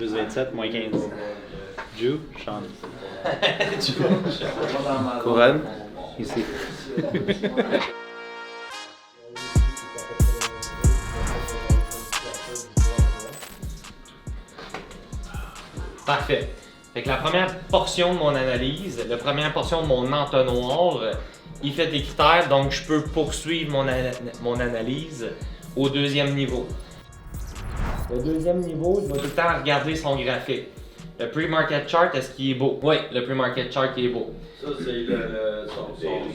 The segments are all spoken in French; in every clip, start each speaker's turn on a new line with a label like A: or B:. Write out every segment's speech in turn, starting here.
A: plus 27, moins 15. Drew, Sean.
B: Couronne, ici.
C: Parfait. Fait que la première portion de mon analyse, la première portion de mon entonnoir, il fait des critères, donc je peux poursuivre mon analyse au deuxième niveau. Le deuxième niveau, je vais tout le temps regarder son graphique. Le pre-market chart, est-ce qu'il est beau? Oui, le pre-market chart il est beau.
D: Ça, c'est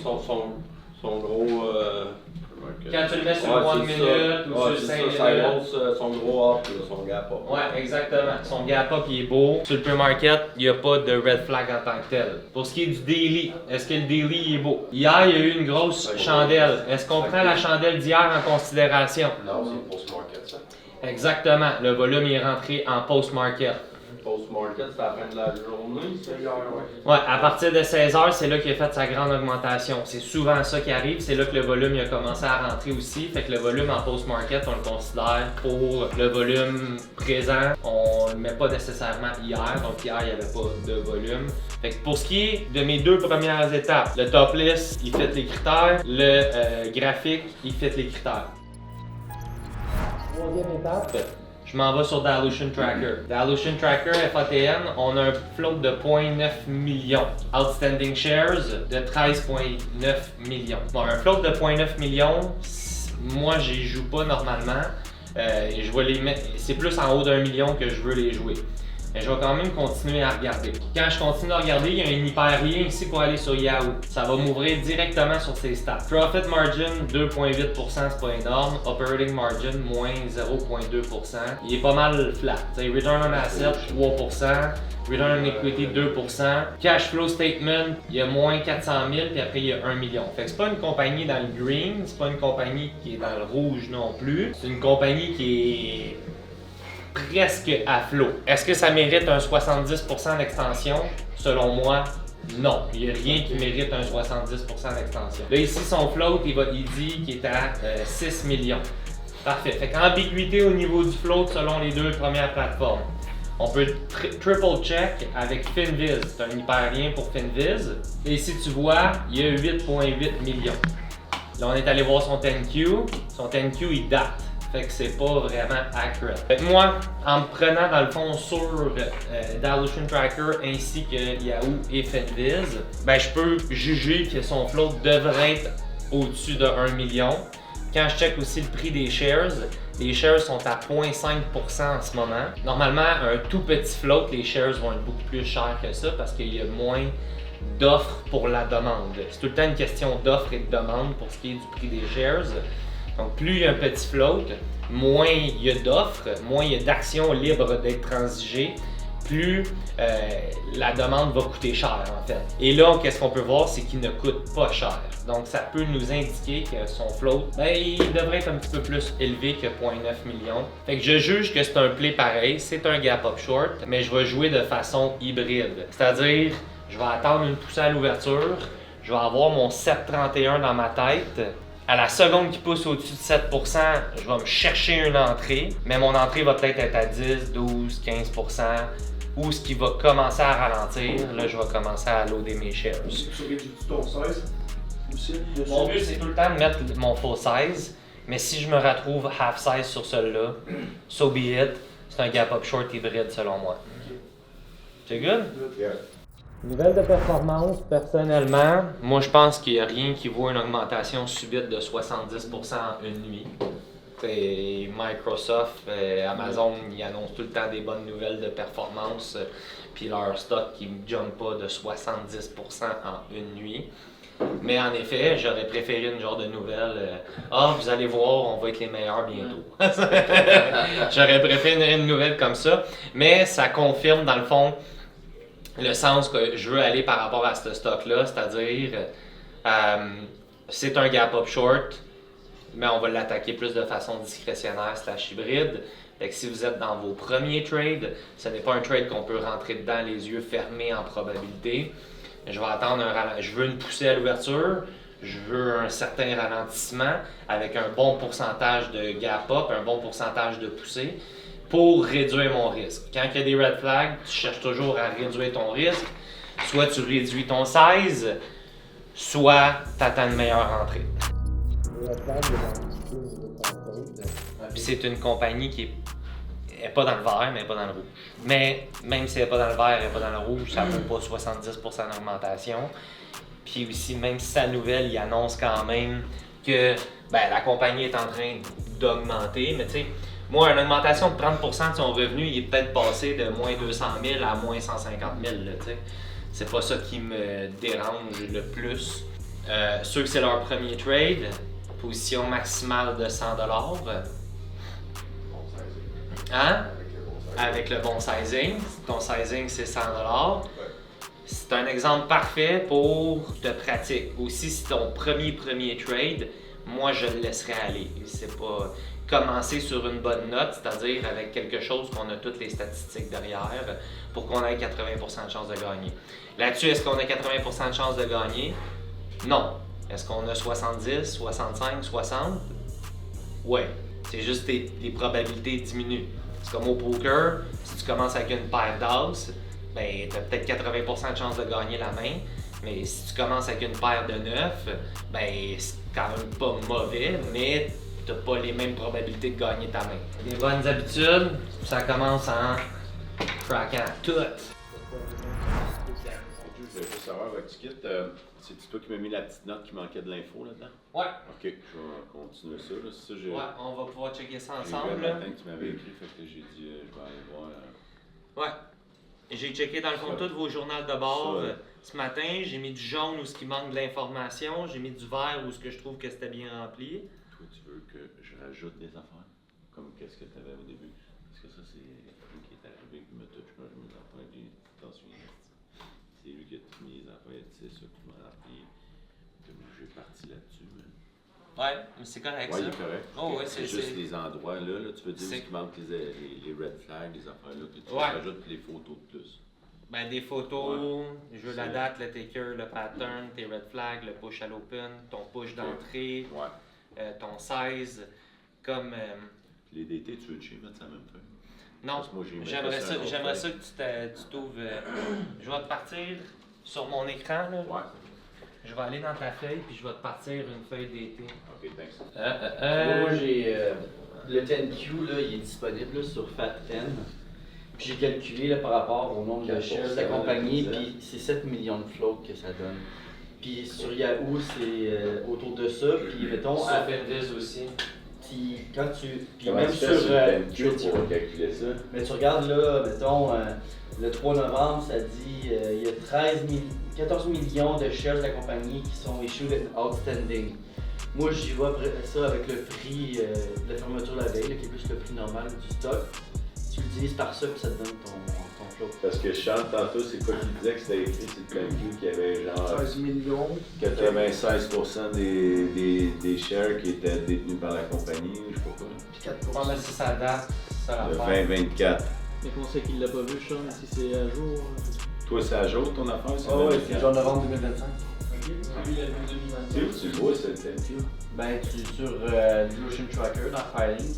D: son gros.
C: Quand tu le mets sur 1 minute ou sur 5 minutes.
D: Son gros up, son gap up.
C: Ouais, exactement. Son gap up il est beau. Sur le pre-market, il n'y a pas de red flag en tant que tel. Pour ce qui est du daily, est-ce que le daily il est beau? Hier, il y a eu une grosse chandelle. Est-ce qu'on prend la chandelle d'hier en considération?
D: Non, c'est post-market, ça.
C: Exactement. Le volume est rentré en post-market.
D: Post-market, c'est à la fin de la journée, c'est hier, ouais.
C: Ouais, à partir de 16h, c'est là qu'il a fait sa grande augmentation. C'est souvent ça qui arrive, c'est là que le volume il a commencé à rentrer aussi. Fait que le volume en post-market, on le considère pour le volume présent. On le met pas nécessairement hier, donc hier il n'y avait pas de volume. Fait que pour ce qui est de mes deux premières étapes, le top list, il fait les critères, le graphique, il fait les critères. Troisième étape. Je m'en vais sur Dilution Tracker. Dilution Tracker, FATN, on a un float de 0.9 millions. Outstanding shares de 13,9 millions. Bon, un float de 0.9 millions, moi j'y joue pas normalement. Je vais les mettre, c'est plus en haut d'1 million que je veux les jouer. Mais je vais quand même continuer à regarder. Quand je continue à regarder, il y a un hyperlien ici pour aller sur Yahoo. Ça va m'ouvrir directement sur ses stats. Profit margin, 2,8%, c'est pas énorme. Operating margin, moins 0,2%. Il est pas mal flat. T'sais, return on asset, 3%. Return on equity, 2%. Cash flow statement, il y a moins 400 000, puis après il y a 1 million. Fait que c'est pas une compagnie dans le green, c'est pas une compagnie qui est dans le rouge non plus. C'est une compagnie qui est presque à flot. Est-ce que ça mérite un 70% d'extension? Selon moi, non. Il n'y a rien qui mérite un 70% d'extension. Là, ici, son float, il dit qu'il est à 6 millions. Parfait. Fait qu'ambiguïté au niveau du float selon les deux premières plateformes. On peut triple check avec Finviz. C'est un hyperlien pour Finviz. Et ici, tu vois, il y a 8,8 millions. Là, on est allé voir son 10Q. Son 10Q, il date. Fait que c'est pas vraiment accurate. Fait que moi, en me prenant dans le fond sur Dilution Tracker ainsi que Yahoo et Finviz, ben je peux juger que son float devrait être au-dessus de 1 million. Quand je check aussi le prix des shares, les shares sont à 0,5% en ce moment. Normalement, un tout petit float, les shares vont être beaucoup plus chers que ça parce qu'il y a moins d'offres pour la demande. C'est tout le temps une question d'offre et de demande pour ce qui est du prix des shares. Donc, plus il y a un petit float, moins il y a d'offres, moins il y a d'actions libres d'être transigées, plus la demande va coûter cher en fait. Et là, qu'est-ce qu'on peut voir, c'est qu'il ne coûte pas cher. Donc, ça peut nous indiquer que son float, ben, il devrait être un petit peu plus élevé que 0,9 millions. Fait que je juge que c'est un play pareil, c'est un gap up short, mais je vais jouer de façon hybride. C'est-à-dire, je vais attendre une poussée à l'ouverture, je vais avoir mon 7,31 dans ma tête. À la seconde qui pousse au-dessus de 7%, je vais me chercher une entrée, mais mon entrée va peut-être être à 10, 12, 15%, ou ce qui va commencer à ralentir, là je vais commencer à loader mes shares.
E: Tu réduis ton size aussi?
C: Mon but c'est tout le temps de mettre mon full size, mais si je me retrouve half size sur celui-là, so be it, c'est un gap up short hybride selon moi. C'est good?
D: Yeah.
C: Nouvelle de performance, personnellement, moi je pense qu'il n'y a rien qui vaut une augmentation subite de 70% en une nuit. T'sais, Microsoft, Amazon, ils annoncent tout le temps des bonnes nouvelles de performance, puis leur stock qui ne jump pas de 70% en une nuit. Mais en effet, j'aurais préféré une genre de nouvelle vous allez voir, on va être les meilleurs bientôt. J'aurais préféré une nouvelle comme ça, mais ça confirme dans le fond le sens que je veux aller par rapport à ce stock-là, c'est-à-dire c'est un gap up short, mais on va l'attaquer plus de façon discrétionnaire / hybride. Fait que si vous êtes dans vos premiers trades, ce n'est pas un trade qu'on peut rentrer dedans les yeux fermés en probabilité. Je vais attendre je veux une poussée à l'ouverture, je veux un certain ralentissement avec un bon pourcentage de gap up, un bon pourcentage de poussée. pour réduire mon risque. Quand il y a des red flags, tu cherches toujours à réduire ton risque. Soit tu réduis ton size, soit tu attends une meilleure entrée. Puis c'est une compagnie qui est pas dans le vert, mais elle est pas dans le rouge. Mais même si elle n'est pas dans le vert, elle n'est pas dans le rouge, ça ne vaut pas 70% d'augmentation. Puis aussi, même si sa nouvelle, il annonce quand même que la compagnie est en train d'augmenter. Mais tu sais, moi, une augmentation de 30% de son revenu, il est peut-être passé de moins 200 000 à moins 150 000. Là, c'est pas ça qui me dérange le plus. Ceux que c'est leur premier trade, position maximale de 100 $. Hein? Avec le bon sizing. Ton sizing, c'est 100 $. C'est un exemple parfait pour te pratiquer. Aussi, si ton premier trade, moi, je le laisserais aller. C'est pas commencer sur une bonne note, c'est-à-dire avec quelque chose qu'on a toutes les statistiques derrière pour qu'on ait 80% de chance de gagner. Là-dessus, est-ce qu'on a 80% de chance de gagner? Non. Est-ce qu'on a 70, 65, 60? Ouais. C'est juste les probabilités diminuent. C'est comme au poker, si tu commences avec une paire d'as, tu as peut-être 80% de chance de gagner la main, mais si tu commences avec une paire de 9, c'est quand même pas mauvais, mais tu n'as pas les mêmes probabilités de gagner ta main. Les bonnes habitudes, ça commence en craquant tout.
F: Je veux juste savoir, avec Ticket, c'est toi qui m'as mis la petite note qui manquait de l'info là-dedans?
C: Ouais.
F: Ok, je vais continuer ça. Là. Ça
C: Ouais, on va pouvoir checker ça
F: j'ai
C: ensemble.
F: vu le matin que tu m'avais écrit, fait que j'ai dit, je vais aller voir.
C: Ouais. J'ai checké dans le fond tous vos journaux de bord.
F: Ça.
C: Ce matin, j'ai mis du jaune où ce qui manque de l'information, j'ai mis du vert où ce que je trouve que c'était bien rempli.
F: Toi, tu veux que je rajoute des affaires? Comme qu'est-ce que tu avais au début? Parce que ça, c'est lui qui est arrivé, qui me touche pas mes affaires, puis t'en souviens. C'est lui qui a tout mis les affaires, c'est ça qui m'a rempli. J'ai parti là-dessus. Mais...
C: Ouais, mais c'est correct
F: Ouais,
C: ça.
F: il est correct.
C: Oh, ouais,
F: c'est juste les endroits là, tu veux dire
C: C'est-
F: ce qui manque les red flags, les affaires là, que tu
C: Ouais.
F: rajoutes les photos de plus.
C: Des photos, je veux la
F: C'est-
C: date, le taker, le pattern, tes red flags, le push à l'open, ton push d'entrée,
F: Ouais.
C: ton size, comme...
F: Les DT, tu veux le chez mettre ça en même temps?
C: non,
F: Parce que moi, j'ai mis
C: j'aimerais
F: ça
C: ça,
F: un autre
C: j'aimerais
F: feuille.
C: ça que tu t'ouvres... je vais te partir sur mon écran, là.
F: Ouais.
C: Je vais aller dans ta feuille, puis je vais te partir une feuille d'été.
F: Ok, thanks.
G: Moi, j'ai le 10Q, là, il est disponible là, sur FAT10. Puis j'ai calculé là, par rapport au nombre de shares de la compagnie, puis c'est 7 millions de float que ça donne. Puis sur Yahoo, c'est autour de ça. Puis mettons, à
C: Finviz aussi.
G: quand tu. Puis
F: Comment
G: même
F: tu fais sur
G: je
F: le
G: vais te dire.
F: pour calculer ça?
G: Mais tu regardes là, mettons, le 3 novembre, ça dit il y a 14 millions de shares de la compagnie qui sont issued and outstanding. Moi, j'y vois après ça avec le prix de la fermeture la veille, là, qui est plus le prix normal du stock. Tu le divises par ça, puis ça te donne ton flow.
F: Parce que je chante tantôt, c'est quoi qu'il disait que c'était écrit sur le plan view qu'il y avait genre
E: 16 millions.
F: 96% des shares qui étaient détenus par la compagnie, je sais pas quoi.
E: Puis 4%.
C: Ouais, mais c'est sa date, c'est ça
F: Le
C: l'affaire.
F: 2024.
H: Mais qu'on sait qu'il l'a pas vu, Sean, si c'est à jour.
F: Toi, c'est à jour ton affaire?
G: Ah ouais, c'est genre novembre 2025.
F: Tu le vois, c'est le plan view.
G: Ben, tu es sur Dilution Tracker dans Filings.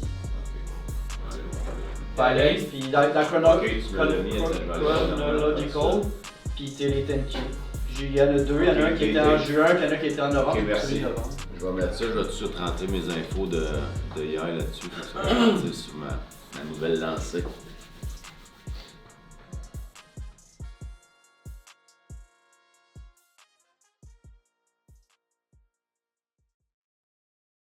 G: Filings, puis dans
F: Ok, tu me l'as mis, je vais aller voir.
G: Chronological, puis t'es les 10Q. Il y en a deux, il y en a un qui était en juin, puis il y en a un qui était en novembre.
F: Ok, merci.
G: celui de novembre.
F: Je vais mettre ça, je vais tout de suite rentrer mes infos de hier là-dessus. Ça va partir sur ma nouvelle lancée.